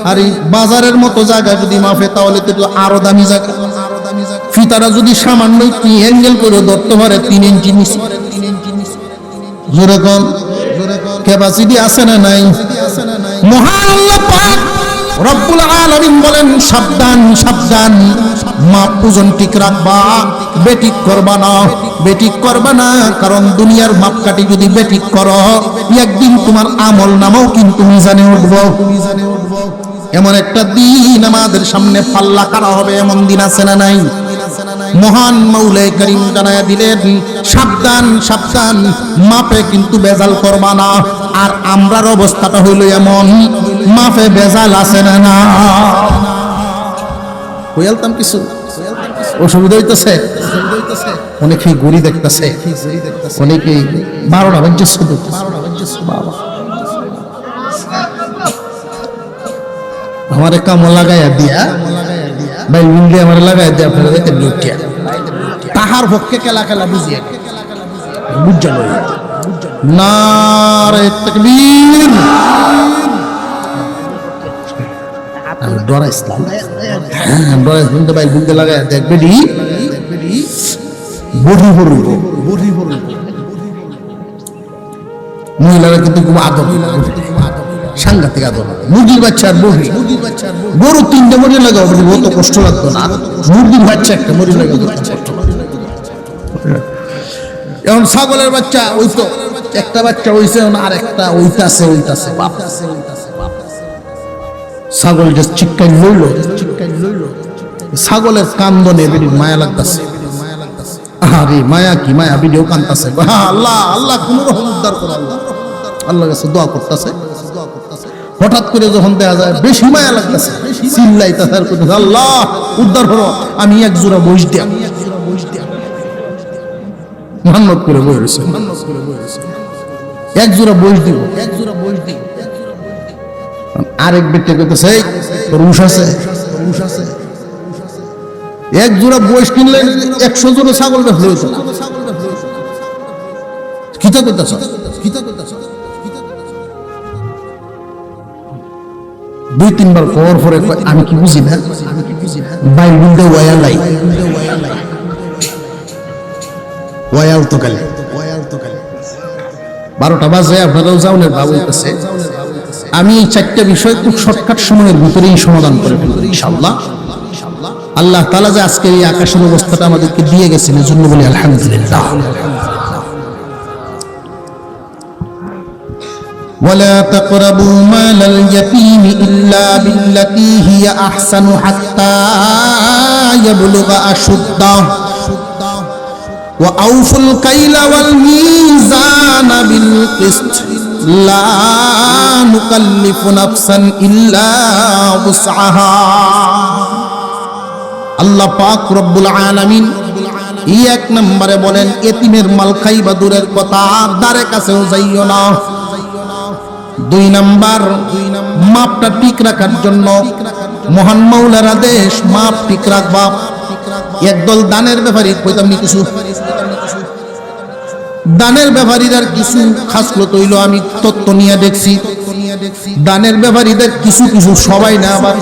আর বাজারের মতো জায়গা যদি মাপে, তাহলে তো আরো দামি জায়গা। ফিতারা যদি সামান্য একটু অ্যাঙ্গেল করে ধরতে পারে 3 ইঞ্চি নিচে, যেরকম ক্যাপাসিটি আছে না নাই? মহান আল্লাহ পাক রব্বুল আলামিন বলেন, সাবধান সাবধান, মাপ ওজন ঠিক রাখবা, বেঠিক করবা না, বেঠিক করবা না। কারণ দুনিয়ার মাপকাঠি যদি বেঠিক করো, একদিন তোমার আমল নামাও কিন্তু মিজানে উঠবো। এমন একটা দিন আমাদের সামনে পাল্লা কাটা হবে, এমন দিন আছে না নাই? মহান মৌলাই করিম জানায়া দিলেন, সাবধান সাবধান, মাপে কিন্তু বেজাল করবা না। আর আমরার অবস্থাটা হইল এমন, মাপে বেজাল আছে না না? বলতাম কিছু অসুবিধা হইতেছে, অনেকেই গড়ি দেখতেছে, অনেকেই 12টা বাজছে শুধু। আমার কামো লাগাইয়া দিয়া ভাই উল্লে আমার লাগাই দিয়ে আপনারা দেখেন লুকিয়া তাহার পক্ষে খেলা খেলা বুঝিয়ে বুঝল নারে তাকবীর। আমি ডরাইছিলাম, হ্যাঁ ডরাই শুনতে পাই বুঝতে লাগায় দেখবে ডি বড়ি হরুব মহিলারা কিন্তু খুব আদর, সাংঘাতিক আদর। মুরগির বাচ্চা আর বড়ি, গরু তিনটে মরি লাগে অত কষ্ট লাগতো না, মুরগির বাচ্চা একটা মরি লাগে কষ্ট। এখন ছাগলের বাচ্চা ওই তো একটা বাচ্চা হইছে, আর একটা ওইটাছে ছাগল যে চিৎকার লইল, ছাগলের কান্দনে বেরিয়ে মায়া লাগতেছে। আরে মায়া কি মায়া, ভিডিও কান্দতেছে, আল্লাহ আল্লাহ কোন রকম উদ্ধার করো, আল্লাহ আল্লাহর কাছে দোয়া করতেছে। হঠাৎ করে যখন দেখা যায় বেশি মায়া লাগতেছে, চিল্লাইতেছে আর কইতেছে আল্লাহ উদ্ধার করো, আমি এক জোড়া বইস দিয়া মান্নত করে বই রয়েছে, এক জোড়া বইস দিব। আরেক ব্যক্তি কইতেছে রুশ আছে, এক জোড়া বইস কিনলে 100 জোড়া ছাগল বেচলে হইতো না। কিতা কইতাছ, দুই তিনবার পর পরে আমি কি বুঝি না, বাইবেল দে ওয়ালাই ওয়াল তো কালে 12টা বাজে, আপনারাও যাওনের ভাব হইতেছে। আমি এই 4টা বিষয় খুব শর্টকাট সময়ের ভিতরেই সমাধান করে ফেলব ইনশাআল্লাহ। আল্লাহ তাআলা যে আজকে এই আকাশের অবস্থাটা আমাদেরকে দিয়ে গেছেন, এর জন্য বলি আলহামদুলিল্লাহ। ولا تقربوا مال اليتيم إلا بالتي هي أحسن حتى يبلغ أشده وأوفوا الكيل والميزان بالقسط لا نكلف نفسا إلا وسعها। আল্লাহ পাক রব্বুল আলামিন এক নম্বরে বলেন এতিমের মাল খাইবা দূরের কথা, ধারে কাছেও যাইও না। 2 নাম্বার মাপটা ঠিক রাখার জন্য মহান মাওলার আদেশ, মাপ ঠিক রাখবা। একদল দানের ব্যাপারী কইতাম নি কিছু, দানের ব্যাপারীদের কিছু খাসলত হইল আমি তত্ত্ব নিয়ে দেখছি। দানের ব্যাপারীদের কিছু সবাই না, আবার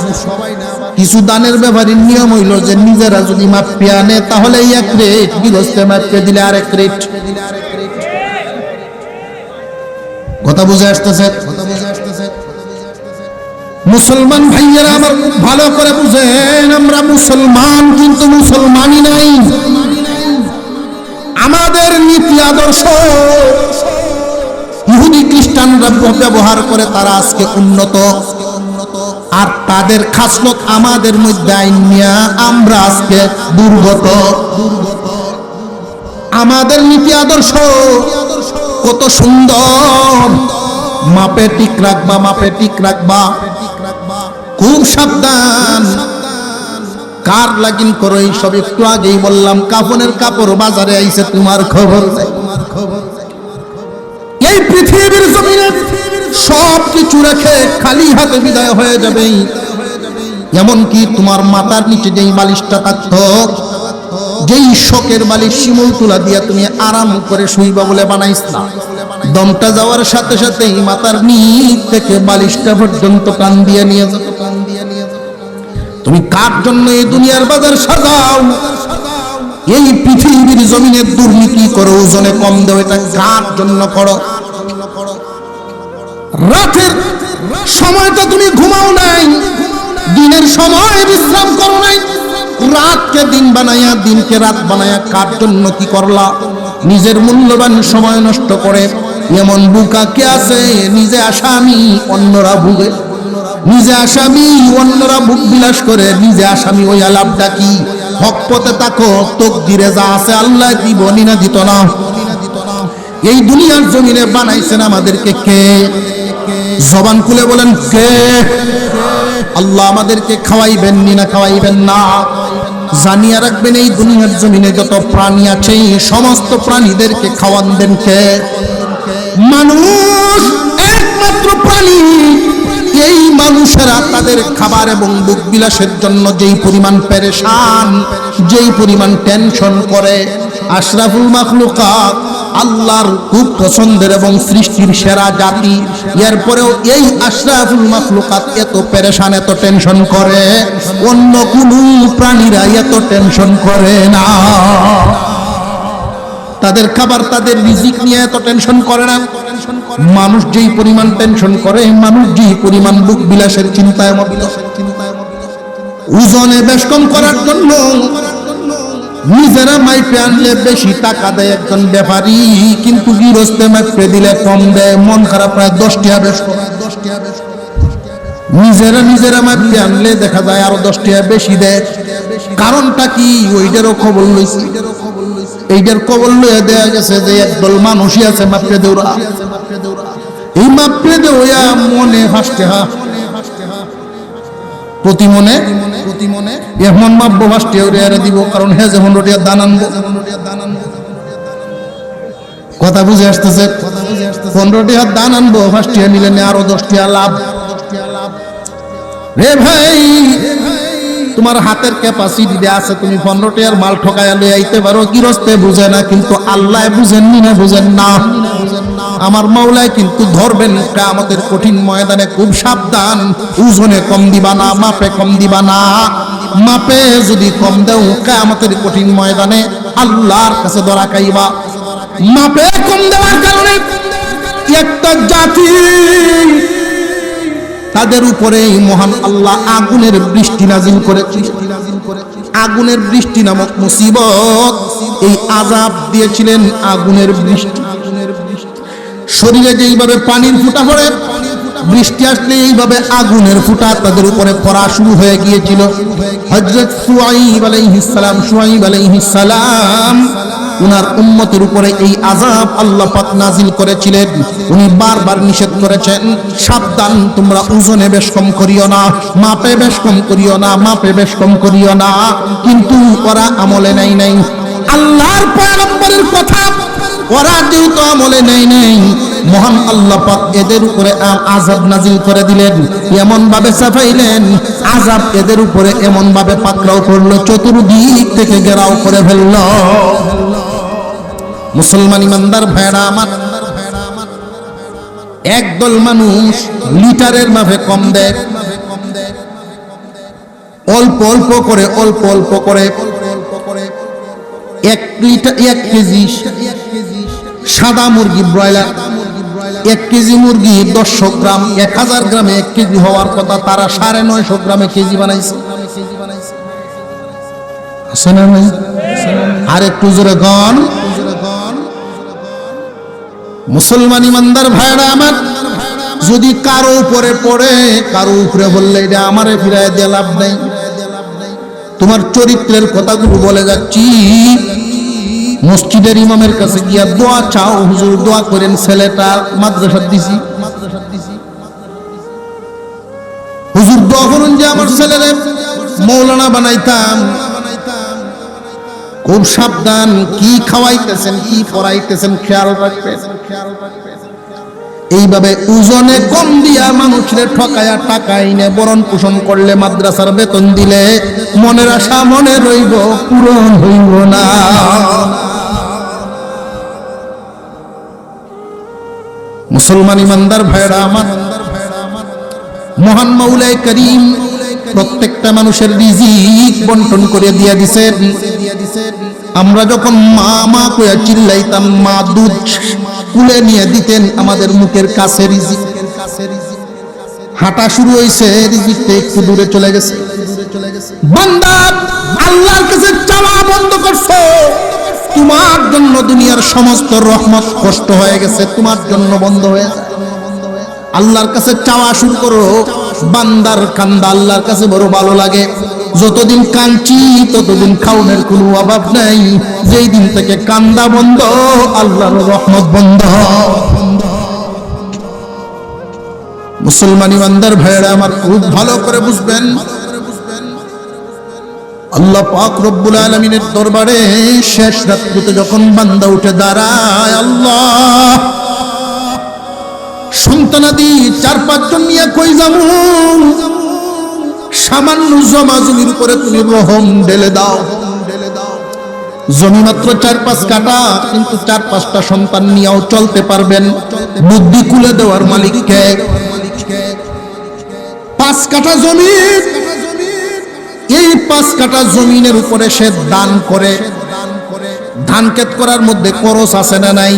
কিছু দানের ব্যাপারীর নিয়ম হইল যে নিজেরা যদি মাপিয়ে আনে তাহলে 1 রেট, গৃহস্থে মাপিয়ে দিলে আরেক রেট। কথা বুঝে আসতেছে? মুসলমান ভাইয়েরা আমার খুব ভালো করে বুঝেন, আমরা মুসলমান কিন্তু মুসলমানই নাই। আমাদের নীতি আদর্শ ইহুদি খ্রিস্টানরা ব্যবহার করে, তারা আজকে উন্নত, আর তাদের খাসলত আমাদের মধ্যে আইন নিয়া আমরা আজকে দুর্গত। আমাদের নীতি আদর্শ কত সুন্দর, মাপে ঠিক রাখবা, মাপে ঠিক রাখবা, খুব সাবধান। কার লাগিন করো এইসব, একটু আগেই বললাম কাফনের কাপড় বাজারে আইছে, তোমার খবর নাই। এই পৃথিবীর জমিনে সব কিছু রেখে খালি হাতে বিদায় হয়ে যাবে। এমনকি তোমার মাথার নিচে যেই বালিশটা থাকতো, যেই শোকের বালিশ শিমুল তুলা দিয়া তুমি আরাম করে শুইবা বলে বানাইছিলা, দমটা যাওয়ার সাথে সাথেই মাথার নিচ থেকে বালিশটা পর্যন্ত কান দিয়ে নিয়ে যাবে। তুমি কার জন্য এই দুনিয়ার বাজার সাজাও? এই পৃথিবীর জমিনে দুর্নীতি করো, ওজনে কম দেও, এটা কার জন্য করো? রাতের সময়টা তুমি ঘুমাও নাই, দিনের সময় বিশ্রাম করো নাই, রাতকে দিন বানায়া দিনকে রাত বানায়া কার জন্য কি করলা? নিজের মূল্যবান সময় নষ্ট করে। এমন বুকা কে আছে নিজে আসামি অন্যরা ভুগে, নিজে আসামি অন্যরা ভোগ বিলাস করে, নিজে আসামি ওই আলাপটা কি? হক পথে তাকো, তকদিরে যা আছে আল্লাহ দিব, নিনা দিত না। এই দুনিয়ার জমিনে বানাইছেন আমাদেরকে কে? জবান খুলে বলেন কে? আল্লাহ আমাদেরকে খাওয়াইবেন নি না খাওয়াইবেন না? জানিয়া রাখবেন এই দুনিয়ার জমিনে যত প্রাণী আছে সমস্ত প্রাণীদেরকে খাওয়ান দেন কে? মানুষ একমাত্র প্রাণী। এই মানুষেরা তাদের খাবার এবং ভোগ বিলাসের জন্য যেই পরিমাণ পেরেশান, যেই পরিমাণ টেনশন করে, আশরাফুল মাখলুকাত আল্লাহর খুব পছন্দের এবং সৃষ্টির সেরা জাতি, এরপরেও এই আশরাফুল মাখলুকাত এত পেরেশান, এত টেনশন করে, অন্য কোনো প্রাণীরা এত টেনশন করে না। তাদের খাবার, তাদের রিজিক নিয়ে এত টেনশন করে না। মানুষ যেই পরিমাণ টেনশন করে, মানুষ যেই পরিমাণ বুক বিলাসের চিন্তায় মগ্ন, ওজনে বেশ কম করার জন্য নিজেরা মাইপে আনলে বেশি টাকা দেয় একজন ব্যাপারী, কিন্তু গৃহস্থে মাইপে দিলে কম দেয়, মন খারাপ, প্রায় 10 টাকা বেশ কম। নিজেরা মাইপে আনলে দেখা যায় আরো 10 টাকা বেশি দেয়। কারণটা কি? ওইটারও খবর লইছি, এইটার খবর লইয়া দেয়া গেছে যে একদল মানুষই আছে মাপড়ে দেওরা, এই মাপড়ে দেওয়া মনে হাসতে হা প্রতি মনে এমন মাপবো হাসতে ওরে দিব, কারণ হে যেমন রোটিয়া দান আনবো। কথা বুঝে আসতেছে? 15 টাকা দান আনবো, ফার্স্ট ইয়ার নিলে আরো 10 টাকা লাভ। রে ভাই, তোমার হাতের ক্যাপাসিটি আছে, তুমি 15 টাকার মাল ঠকায়া লই আইতে পারো, গৃহস্থে বুঝে না, কিন্তু আল্লাহ বুঝেননি না, বুঝেন না। আমার মাওলায় কিন্তু ধরবেন কিয়ামতের কঠিন ময়দানে, খুব সাবধান। ওজনে কম দিবা না, মাপে কম দিবা না। মাপে যদি কম দাও, কিয়ামতের কঠিন ময়দানে আল্লাহর কাছে ধরা খাইবা। মাপে কম দেওয়ার কারণে একটা জাতি, তাদের উপরে মহান আল্লাহ আগুনের বৃষ্টি নাজিল করেছিল। আগুনের বৃষ্টি নামক মুসিবত, এই আযাব দিয়েছিলেন আগুনের বৃষ্টি। শরীরে যেইভাবে পানির ফুটা পড়ে, বৃষ্টি আসলে এইভাবে আগুনের ফুটা তাদের উপরে পড়া শুরু হয়ে গিয়েছিল। হযরত শুআয়ব আলাইহিস সালাম উনার উম্মতের উপরে এই আযাব আল্লাহ পাক নাজিল করেছিলেন। উনি বারবার নিষেধ করেছেন, সাবধান, তোমরা ওজনে বেশ কম করিও না, মাপে বেশ কম করিও না, মাপে বেশ কম করিও না। কিন্তু ওরা আমলে নাই আল্লাহর পয়গম্বরের কথা, ওরা যেহেতু আমলে নাই, মহান আল্লাহ পাক এদের উপরে আযাব নাজিল করে দিলেন। এমন ভাবে চাপাইলেন, আযাব এদের উপরে এমন ভাবে পাকড়াও করলো, চতুর্দিক থেকে ঘেরাও করে ফেলল। মুসলমান ইমানদার ভাইরা আমার, একদল মানুষ লিটারের মাপে কম দেয়, অল্প অল্প করে 1 কেজি সাদা মুরগি, ব্রয়লার 1 কেজি মুরগি 100 গ্রাম, 1000 গ্রামে 1 কেজি হওয়ার কথা, তারা 950 গ্রামে কেজি বানাইছে। আর একটু জোরে গন। মুসলমান ইমানদার ভাইরা আমার, যদি কারো উপরে পড়ে, কারো উপরে বললে এটা আমারে ফিরায় দিয়ে লাভ নাই। তোমার চরিত্রের কথাগুলো বলে যাচ্ছি। মসজিদের ইমামের কাছে গিয়া দোয়া চাও, হুজুর দোয়া করেন, ছেলেটা মাদ্রাসা দিছি, হুজুর দোয়া করুন যে আমার ছেলেরে মৌলানা বানাইতাম। খুব সাবধান, কি খাওয়াইতেছেন, কি পড়াইতেছেন, খেয়াল রাখবেন। এইভাবে ওজনে কম দিয়া মানুষের ঠকায়া টাকা এনে বরণ পোষণ করলে, মাদ্রাসার বেতন দিলে, মনের আশা মনে রইব, পূরণ হইব না। মুসলমান ইমানদার ভাইরা আমার, মহান মাওলাই করিম প্রত্যেকটা মানুষের রিজিক বন্টন করে দিয়ে দিছেন। আমরা যখন মা মা কইয়া চিল্লাইতাম, মা দুধ কুলে নিয়ে দিতেন আমাদের মুখের কাছে। রিজিক হাঁটা শুরু হয়েছে, রিজিকটা একটু দূরে চলে গেছে। বান্দা, আল্লাহর কাছে চাওয়া বন্ধ করছো, তোমার জন্য দুনিয়ার সমস্ত রহমত কষ্ট হয়ে গেছে, তোমার জন্য বন্ধ হয়ে যায়। আল্লাহর কাছে চাওয়া শুরু করো। বান্দার কান্দা আল্লাহর কাছে বড় ভালো লাগে। যতদিন কাঁদছি ততদিন খাওনের কোনো অভাব নাই। যেই দিন থেকে কান্দা বন্ধ, আল্লাহর রহমত বন্ধ। মুসলমান ইমানদার ভাইরা আমার, খুব ভালো করে বুঝবেন, আল্লাহ পাক রব্বুল আলামিনের দরবারে শেষ রাত্রিতে যখন বান্দা উঠে দাঁড়ায়, আল্লাহ সন্তানাদি 4-5 জন নিয়ে কই যাবো, সামান্য জমা জমির উপরে তুমি রহম ঢেলে দাও। জমি মাত্র 4-5 কাঠা, কিন্তু 4-5টা সন্তান নিয়েও চলতে পারবেন। বুদ্ধি খুলে দেওয়ার মালিককে। 5 কাঠা জমি, এই 5 কাঠা জমিনের উপরে সে দান করে। ধান ক্ষেত করার মধ্যে খরচ আছে না নাই?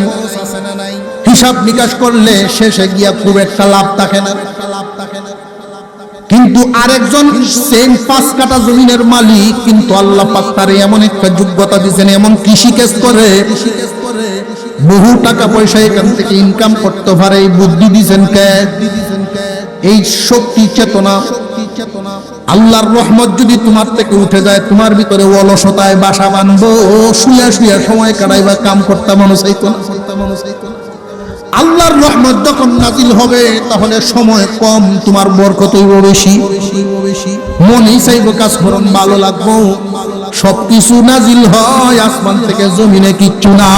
হিসাব নিকাশ করলে শেষে গিয়া খুব একটা লাভ থাকে না। কিন্তু আরেকজন সেম 5 কাঠা জমিনের মালিক, কিন্তু আল্লাহ পাক তারে এমন একটা যোগ্যতা দিয়েছেন, এমন কৃষিকাজ করে, বহু টাকা পয়সা এখান থেকে ইনকাম করতে পারে। এই বুদ্ধি দিয়েছেন কে? এই শক্তি চেতনা। আল্লাহর রহমত যদি তোমার থেকে উঠে যায়, তোমার ভিতরে অলসতায় বাসা বাঁধবো, শুয়া শুয়া সময় কাটাইবা, কাম করতে মনে চাইতো না। আল্লাহর রহমত যখন নাজিল হবে, তাহলে সময় কম, তোমার বরকত হইব বেশি। মনেই চাইব কাজ করুন, ভালো লাগবো। সবকিছু নাজিল হয় আসমান থেকে, জমিনে কিচ্ছু না।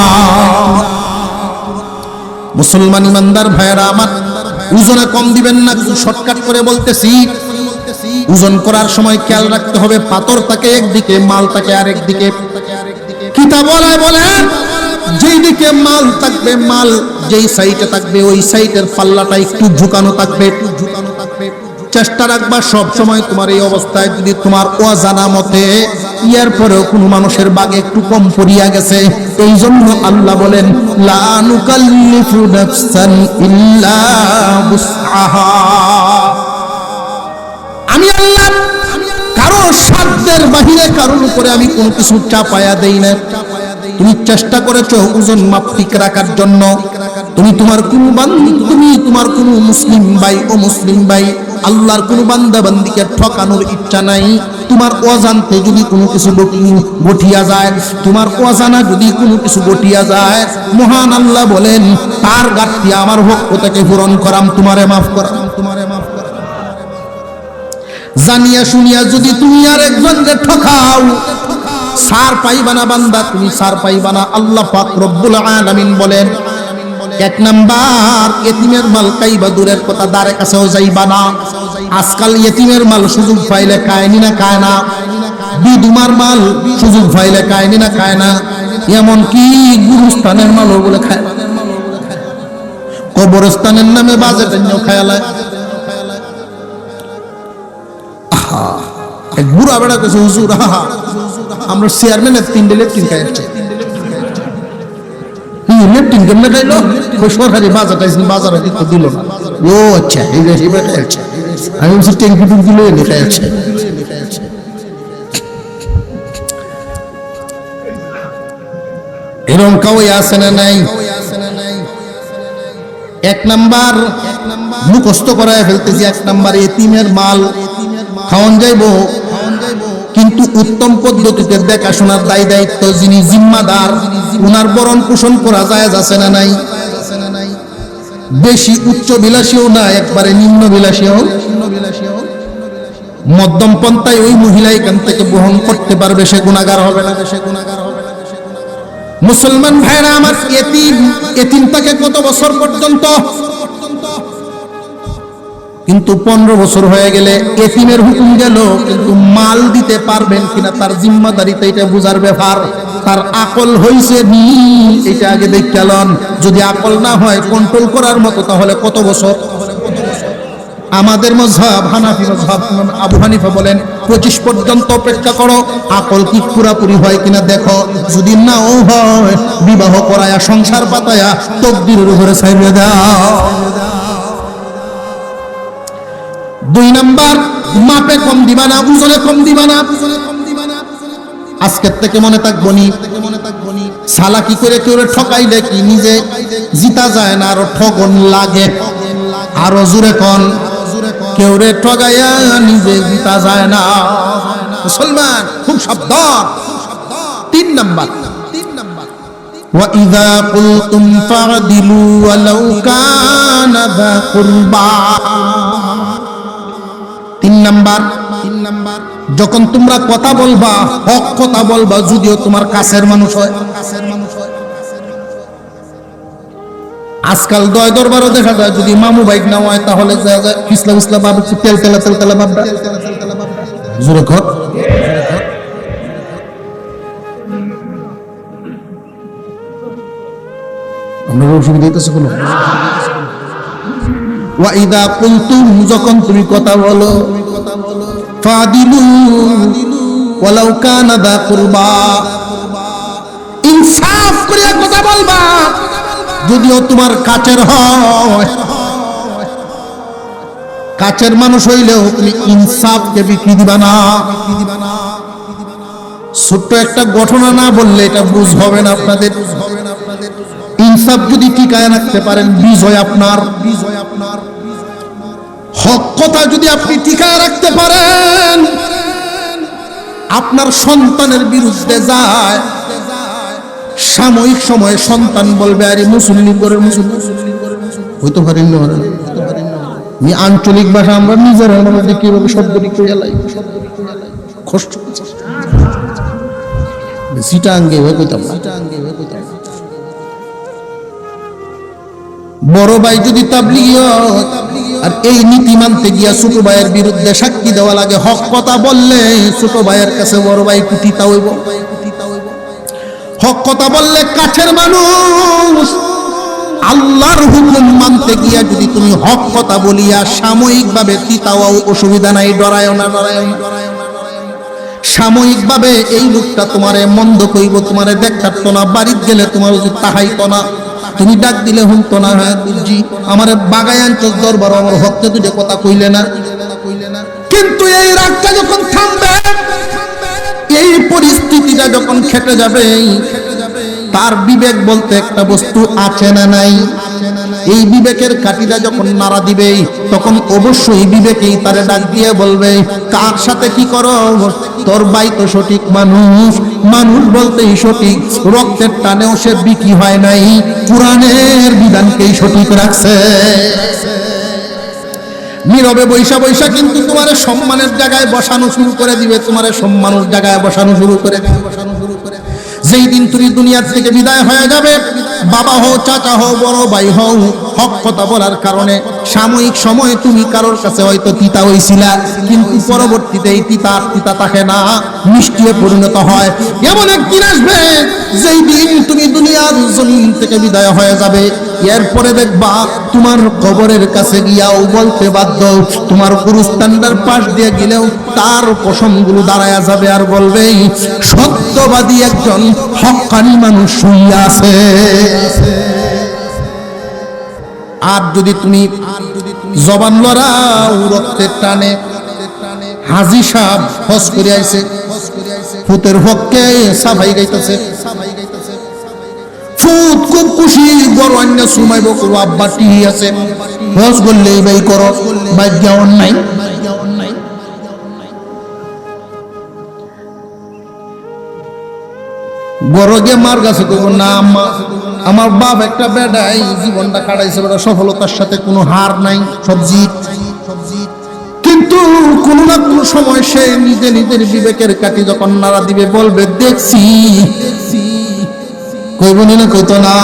মুসলমান ইমানদার ভাইয়েরা আমার, ওজনে কম দিবেন না। শর্টকাট করে বলতেছি, ওজন করার সময় খেয়াল রাখতে হবে, পাথর থাকে একদিকে, মাল থাকে আরেক দিকে। কিতাব বলেন, যেই দিকে মাল থাকবে, মাল যেই সাইডে থাকবে, ওই সাইডের পাল্লাটা একটু ঝুকানো থাকবে। চেষ্টা রাখবা সব সময় তোমার এই অবস্থায়, যদি তোমার অজানা মতে ইয়ার পরেও কোনো মানুষের বাগে একটু কম পড়িয়া গেছে, এই জন্য আল্লাহ বলেন, লা নুকাল্লিফু নাফসান ইল্লা বুসআহা। আমি আল্লাহ কারো সাধ্যের বাহিরে কারোর উপরে আমি কোনো কিছু চাপায়া দেই না। তুমি চেষ্টা করেছো ওজন মাফিক রাখার জন্য, তুমি তোমার কোন মুসলিম ভাই ও মুসলিম ভাই, আল্লাহর কোন বান্দা বান্দিকে ঠকানোর ইচ্ছা নাই। তোমার অজান্তে যদি কোনো কিছু ঘটিয়া যায়, তোমার অজানা যদি কোনো কিছু ঘটিয়া যায়, মহান আল্লাহ বলেন, তার ঘাটতি আমার পক্ষ থেকে পূরণ করাম, তোমারে মাফ করাম, তোমারে মাফ করাম। জানিয়া শুনিয়া যদি তুমি আর একজনকে ঠকাও, সার পাইবা না বান্দা, তুমি সার পাইবা না। আল্লাহ পাক রব্বুল আলামিন বলেন, 1 নাম্বার, ইতিমের মাল খাইবা দূরের কথা, দ্বারে কাছেও যাইবা না। আজকাল ইতিমের মাল সুযোগ পাইলে কায়নি না খায় না, বিধুমার মাল সুযোগ পাইলে কায়নি না খায় না, এমন কি গুরুস্থানের মালও বলে খায়, কবরস্থানের নামে বাজেট নিয়েও খায়ালায়। এক বুড়া বেড়া কেছে, হুজুর আমরা চেয়ারম্যানের 3 লেফটিন খাইছে। লেফটিন কেমনে খাইলো? সরকারি বাজার বাজারে দিল না। ও আচ্ছা, আমি বলছি ট্যাঙ্কি টুঙ্কি লয়ে লেখা আছে। এরকম কাউই আছে না নাই? 1 নাম্বার মুখস্থ করায় ফেলতেছি, 1 নাম্বার এতিমের মাল খাওয়ান যাইবো, কিন্তু উত্তম পদ্ধতিতে দেখাশোনার দায় দায়িত্ব যিনি জিম্মাদার, উনার বরণ পোষণ করা যায় আছে না নাই? বেশি উচ্চ বিলাসীও না, একবারে নিম্ন বিলাসীও, মধ্যম পন্থায় ওই মহিলা এখান থেকে বহন করতে পারবে, সে গুনাহগার হবে না, সে গুনাহগার হবে না। মুসলমান ভাইরা আমার, এতিম তাকে কত বছর পর্যন্ত? কিন্তু 15 বছর হয়ে গেলে এতিমের হুকুম গেল, কিন্তু মাল দিতে পারবেন কিনা তার জিম্মাদারিতে, এটা বুঝার ব্যাপার। তার আকল হইছে নি, এটা আগে দেখলেন। যদি আকল না হয় কন্ট্রোল করার মতো, তাহলে কত বছর? আমাদের মাযহাব হানাফি মাযহাব, আবু হানিফা বলেন 25 পর্যন্ত অপেক্ষা করো, আকল কি পুরাপুরি হয় কিনা দেখো। যদি নাও হয়, বিবাহ করায়া সংসার পাতায়া তকদিরের উপরে ছাইড়ে দাও। 2 নাম্বার, মাপে কম দিবা না, ওজনে কম দিবা না। আজকের থেকে মনে থাকবো নি, সালাকি করে কেউ ঠকাইলে কি নিজে জিতা যায় না, আরো ঠগন লাগে। আরো জোরে কোন, কেউ রে ঠগাইয়া নিজে জিতা যায় না। মুসলমান খুব সাবধান। 3 নাম্বার, وَإِذَا قُلْتُمْ فَاعْدِلُوا وَلَوْ كَانَ ذَا قُرْبَى। 3 নাম্বার, যখন তোমরা কথা বলবা, হক কথা বলবা, যদিও তোমার কাছের মানুষ হয়। আজকাল দয় দরবারও দেখা যায়, যদি মামু বাইক না হয়, তাহলে পিছলা বাবা তেল তেলা বাবা জোরে ঘর। আপনার অসুবিধা হইতেছে কোনো? ওয়া ইদা কুলতুম, যখন তুমি কথা বলো, ফাদিলু ওয়ালাউ কানা দা কুরবা, ইনসাফ করে কথা বলবা, যদিও তোমার কাছের হয়। কাছের মানুষ হইলেও তুমি ইনসাফকে বিক্রি দিবা না। ছোট্ট একটা ঘটনা না বললে এটা বুঝ হবে না আপনাদের। ইনসাফ যদি টিকায় রাখতে পারেন, বিজয় আপনার। হক কথা যদি আপনি টিকায় রাখতে পারেন, আপনার সন্তানের বিরুদ্ধে যায়, সাময়িক সময়ে সন্তান বলবে আরে মুসলিম করে মুসলিম হইতে পারেন না। আমি আঞ্চলিক ভাষা আমরা নিজের মধ্যে কিভাবে শব্দটি করে এলাই কষ্ট সিটাঙ্গে হয়ে কইতাম। বড় ভাই যদি তাবলিগী হয় আর এই নীতি মানতে গিয়া ছোট ভাইয়ের বিরুদ্ধে সাক্ষী দেওয়া লাগে, হক কথা বললে ছোট ভাইয়ের কাছে বড় ভাই কুটিতা হইব। হক কথা বললে কাছের মানুষ, আল্লাহর হুকুম মানতে গিয়া যদি তুমি হক কথা বলিয়া সাময়িকভাবে তিতাও অসুবিধা নাই, ডরায়ও না। সাময়িকভাবে এই লোকটা তোমারে মন্দ কইব, তোমারে দেখতো না, বাড়িতে গেলে তোমার উচিত তাহাইতো না, তুমি ডাক দিলে শুনতো না। হ্যাঁ বুঝছি, আমার বাগায় আনছস দরবার, আমার হকতে দুটো কথা কইলে না। কিন্তু এই রাগটা যখন থামবে, এই পরিস্থিতিটা যখন খেটে যাবে, তার বিবেক বলতে একটা বস্তু আছে না নাই, এই বিবেকের কাঠিটা যখন নাড়া দিবে, তখন অবশ্যই বিবেকেই তারে ডাক দিয়ে বলবে কার সাথে কি করো, তোর ভাই তো সঠিক মানুষ, মানুষ বলতেই সঠিক, রক্তের টানেও সে বিক্রি হয় নাই, পুরাণের বিধানকেই সঠিক রাখছে। নীরবে বৈশা বৈশা কিন্তু তোমার সম্মানের জায়গায় বসানো শুরু করে দিবে, তোমার সম্মানের জায়গায় বসানো শুরু করে দিবে। যেই দিন তুমি দুনিয়ার থেকে বিদায় হয়ে যাবে, বাবা হও, চাচা হও, বড় ভাই হও, হক কথা বলার কারণে সাময়িক সময়ে তুমি কারোর কাছে হয়তো তিতা হইছিলা, কিন্তু পরবর্তীতে এই তিতা থাকে না, মিষ্টিতে পরিণত হয়। এমন একদিন আসবে যেই দিন তুমি দুনিয়ার জমিন থেকে বিদায় হয়ে যাবে, এরপরে দেখবা তোমার কবরের কাছে গিয়াও বলতে বাধ্য, তোমার গুরুস্থানটার পাশ দিয়ে গেলেও তার পশমগুলো দাঁড়ায়া যাবে আর বলবে সত্যবাদী একজন হক্কানি মানুষ শুইয়া আছে। আর যদি তুমি জবান লড়াও রক্তের টানে, হাজী সাহেব হজ করে আইছে, ফুতের হককে সাফাই গাইতেছে, ফুত খুব খুশি, বড় অন্য সুমাইব করো, আব্বা টিহি আছে, হজ করলে ভাই করো, ভাগ্য অন্যায়। বড় গিয়ে মার কাছে করবো না, আমার বাপ একটা বেড়াই জীবনটা কাটাইছে, বেটা সফলতার সাথে কোনো হার নাই, সব জিত। কিন্তু কোনো না কোনো সময় সে নিজের বিবেকের কাটি যখন নাড়া দিবে, বলবে দেখছি, কইব না, কইতো না।